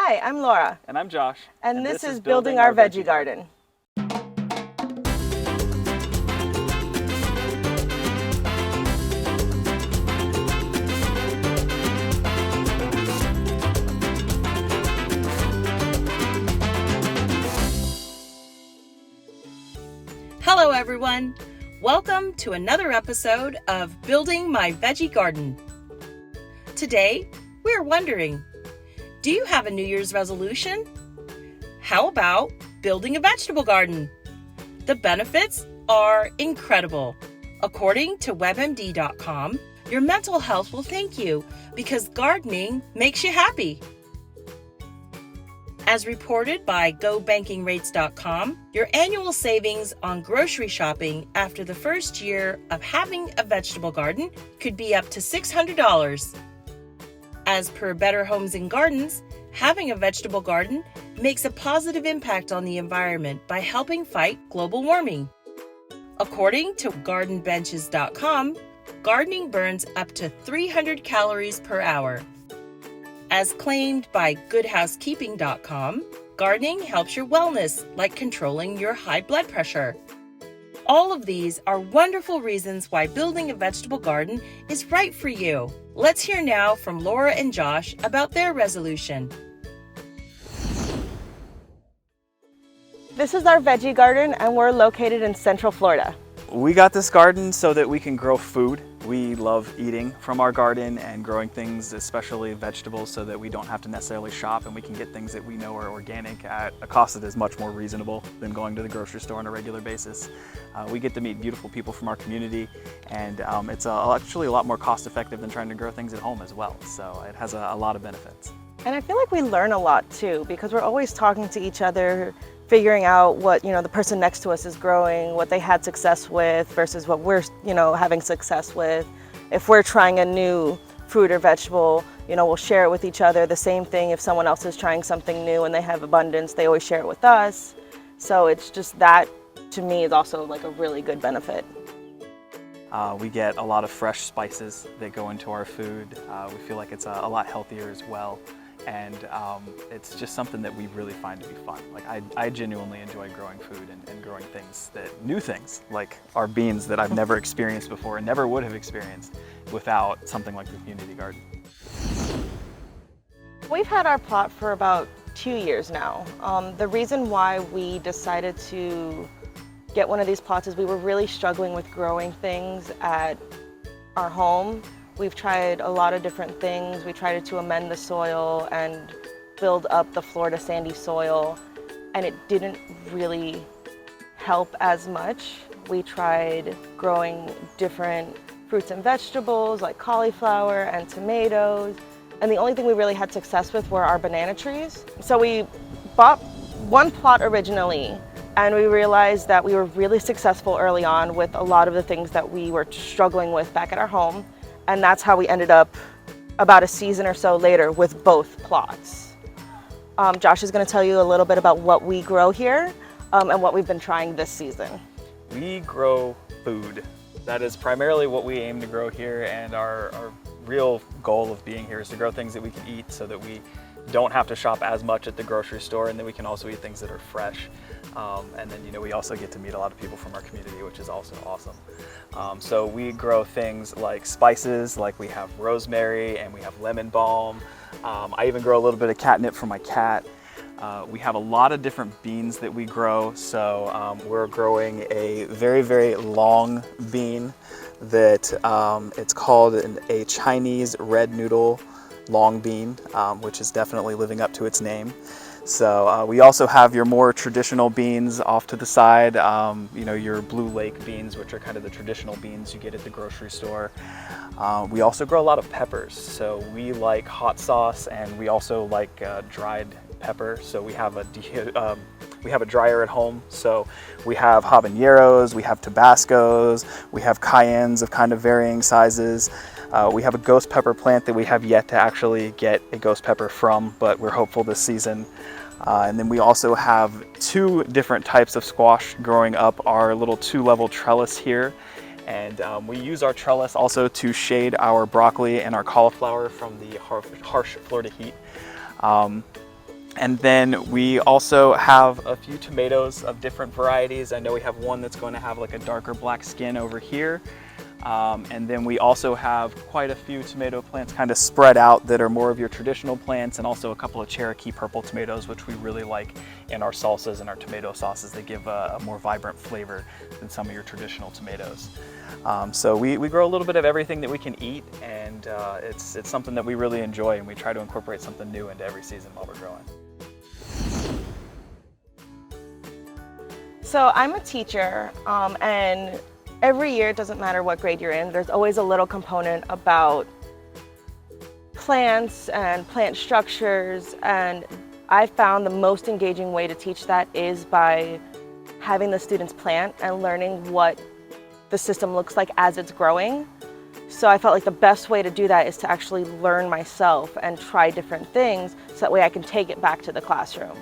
Hi, I'm Laura. And I'm Josh. And this is Building Our Veggie Garden. Hello everyone! Welcome to another episode of Building My Veggie Garden. Today, we're wondering, do you have a New Year's resolution? How about building a vegetable garden? The benefits are incredible. According to WebMD.com, your mental health will thank you because gardening makes you happy. As reported by GoBankingRates.com, your annual savings on grocery shopping after the first year of having a vegetable garden could be up to $600. As per Better Homes and Gardens, having a vegetable garden makes a positive impact on the environment by helping fight global warming. According to GardenBenches.com, gardening burns up to 300 calories per hour. As claimed by GoodHousekeeping.com, gardening helps your wellness, like controlling your high blood pressure. All of these are wonderful reasons why building a vegetable garden is right for you. Let's hear now from Laura and Josh about their resolution. This is our veggie garden and we're located in Central Florida. We got this garden so that we can grow food. We love eating from our garden and growing things, especially vegetables, so that we don't have to necessarily shop and we can get things that we know are organic at a cost that is much more reasonable than going to the grocery store on a regular basis. We get to meet beautiful people from our community, and it's actually a lot more cost effective than trying to grow things at home as well. So it has a lot of benefits. And I feel like we learn a lot too, because we're always talking to each other, figuring out what the person next to us is growing, what they had success with versus what we're having success with. If we're trying a new fruit or vegetable, we'll share it with each other. The same thing if someone else is trying something new and they have abundance, they always share it with us. So it's just that, to me, is also like a really good benefit. We get a lot of fresh spices that go into our food. We feel like it's a lot healthier as well. And it's just something that we really find to be fun. Like I genuinely enjoy growing food and growing things, new things, like our beans that I've never experienced before and never would have experienced without something like the community garden. We've had our plot for about 2 years now. The reason why we decided to get one of these plots is we were really struggling with growing things at our home. We've tried a lot of different things. We tried to amend the soil and build up the Florida sandy soil, and it didn't really help as much. We tried growing different fruits and vegetables like cauliflower and tomatoes, and the only thing we really had success with were our banana trees. So we bought one plot originally, and we realized that we were really successful early on with a lot of the things that we were struggling with back at our home. And that's how we ended up about a season or so later with both plots. Josh is going to tell you a little bit about what we grow here and what we've been trying this season. We grow food. That is primarily what we aim to grow here, and our real goal of being here is to grow things that we can eat so that we don't have to shop as much at the grocery store, and then we can also eat things that are fresh. And then we also get to meet a lot of people from our community, which is also awesome. So we grow things like spices, like we have rosemary and we have lemon balm. I even grow a little bit of catnip for my cat. We have a lot of different beans that we grow. So we're growing a very, very long bean that it's called a Chinese red noodle long bean, which is definitely living up to its name. So we also have your more traditional beans off to the side, your Blue Lake beans, which are kind of the traditional beans you get at the grocery store. We also grow a lot of peppers. So we like hot sauce, and we also like dried pepper. So we have a dryer at home. So we have habaneros, we have Tabascos, we have cayennes of kind of varying sizes. We have a ghost pepper plant that we have yet to actually get a ghost pepper from, but we're hopeful this season. And then we also have 2 different types of squash growing up our little 2-level trellis here. And we use our trellis also to shade our broccoli and our cauliflower from the harsh Florida heat. And then we also have a few tomatoes of different varieties. I know we have one that's going to have like a darker black skin over here. And then we also have quite a few tomato plants kind of spread out that are more of your traditional plants, and also a couple of Cherokee purple tomatoes, which we really like in our salsas and our tomato sauces. They give a more vibrant flavor than some of your traditional tomatoes. So we grow a little bit of everything that we can eat, and it's something that we really enjoy, and we try to incorporate something new into every season while we're growing. So I'm a teacher, and every year, it doesn't matter what grade you're in, there's always a little component about plants and plant structures, and I found the most engaging way to teach that is by having the students plant and learning what the system looks like as it's growing. So I felt like the best way to do that is to actually learn myself and try different things, so that way I can take it back to the classroom.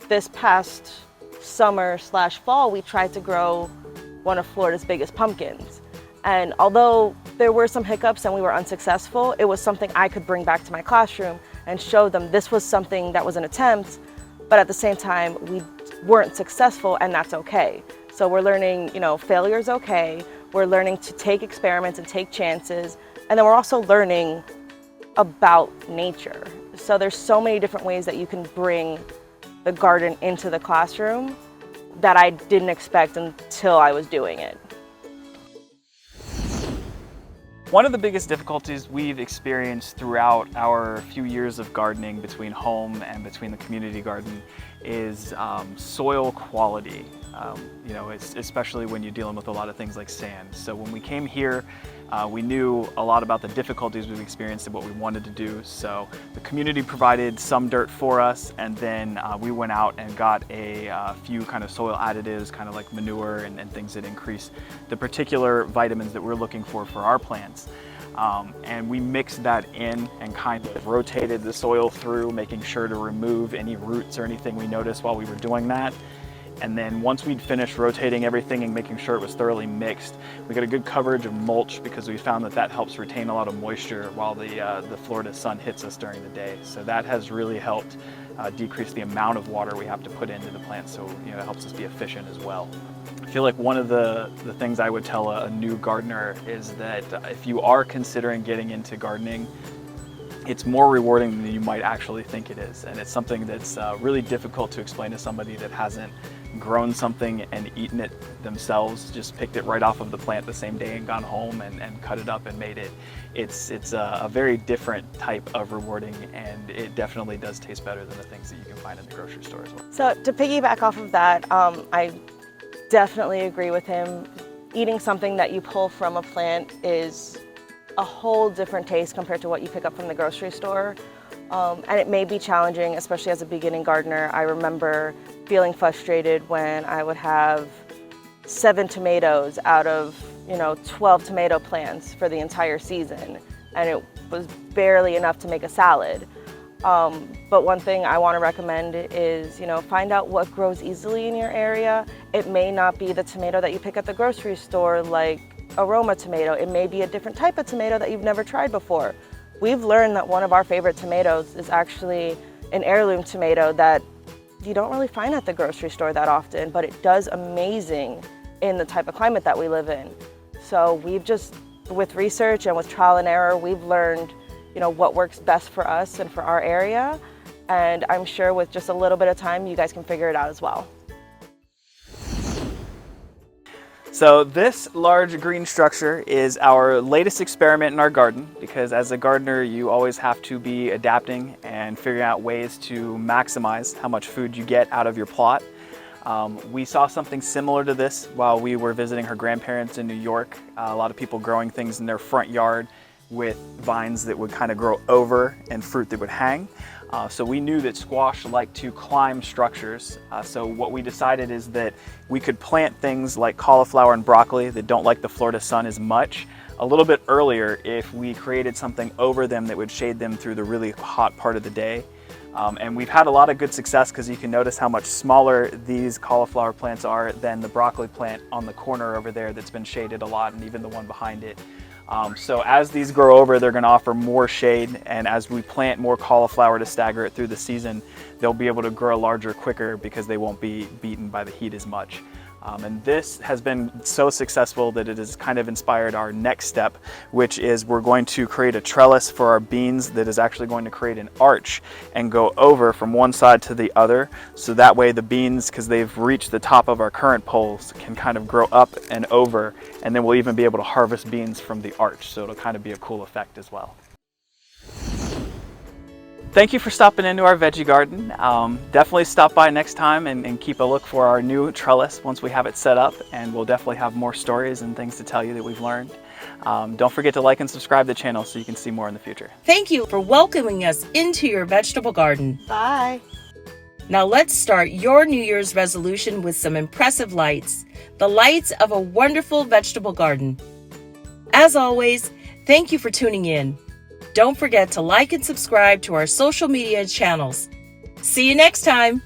This past summer/fall, we tried to grow one of Florida's biggest pumpkins. And although there were some hiccups and we were unsuccessful, it was something I could bring back to my classroom and show them this was something that was an attempt, but at the same time, we weren't successful, and that's okay. So we're learning, failure is okay. We're learning to take experiments and take chances. And then we're also learning about nature. So there's so many different ways that you can bring the garden into the classroom that I didn't expect until I was doing it. One of the biggest difficulties we've experienced throughout our few years of gardening between home and between the community garden is soil quality. Especially when you're dealing with a lot of things like sand. So when we came here, we knew a lot about the difficulties we've experienced and what we wanted to do. So the community provided some dirt for us, and then we went out and got a few kind of soil additives, kind of like manure and things that increase the particular vitamins that we're looking for our plants. And we mixed that in and kind of rotated the soil through, making sure to remove any roots or anything we noticed while we were doing that. And then once we'd finished rotating everything and making sure it was thoroughly mixed, we got a good coverage of mulch, because we found that helps retain a lot of moisture while the Florida sun hits us during the day. So that has really helped decrease the amount of water we have to put into the plants, so it helps us be efficient as well. I feel like one of the things I would tell a new gardener is that if you are considering getting into gardening, it's more rewarding than you might actually think it is. And it's something that's really difficult to explain to somebody that hasn't grown something and eaten it themselves, just picked it right off of the plant the same day and gone home and cut it up and made it. It's a very different type of rewarding, and it definitely does taste better than the things that you can find in the grocery store as well. So to piggyback off of that, I definitely agree with him. Eating something that you pull from a plant is a whole different taste compared to what you pick up from the grocery store. And it may be challenging, especially as a beginning gardener. I remember feeling frustrated when I would have 7 tomatoes out of 12 tomato plants for the entire season, and it was barely enough to make a salad. But one thing I want to recommend is, find out what grows easily in your area. It may not be the tomato that you pick at the grocery store, like aroma tomato. It may be a different type of tomato that you've never tried before. We've learned that one of our favorite tomatoes is actually an heirloom tomato that you don't really find at the grocery store that often, but it does amazing in the type of climate that we live in. So we've just, with research and with trial and error, we've learned, what works best for us and for our area. And I'm sure with just a little bit of time, you guys can figure it out as well. So this large green structure is our latest experiment in our garden, because as a gardener, you always have to be adapting and figuring out ways to maximize how much food you get out of your plot. We saw something similar to this while we were visiting her grandparents in New York. A lot of people growing things in their front yard with vines that would kind of grow over and fruit that would hang. So we knew that squash like to climb structures. So what we decided is that we could plant things like cauliflower and broccoli that don't like the Florida sun as much a little bit earlier if we created something over them that would shade them through the really hot part of the day. And we've had a lot of good success, because you can notice how much smaller these cauliflower plants are than the broccoli plant on the corner over there that's been shaded a lot, and even the one behind it. So as these grow over, they're going to offer more shade, and as we plant more cauliflower to stagger it through the season, they'll be able to grow larger quicker because they won't be beaten by the heat as much. And this has been so successful that it has kind of inspired our next step, which is we're going to create a trellis for our beans that is actually going to create an arch and go over from one side to the other. So that way the beans, because they've reached the top of our current poles, can kind of grow up and over, and then we'll even be able to harvest beans from the arch. So it'll kind of be a cool effect as well. Thank you for stopping into our veggie garden. Definitely stop by next time and keep a look for our new trellis once we have it set up, and we'll definitely have more stories and things to tell you that we've learned. Don't forget to like and subscribe to the channel so you can see more in the future. Thank you for welcoming us into your vegetable garden. Bye. Now let's start your New Year's resolution with some impressive lights. The lights of a wonderful vegetable garden. As always, thank you for tuning in. Don't forget to like and subscribe to our social media channels. See you next time.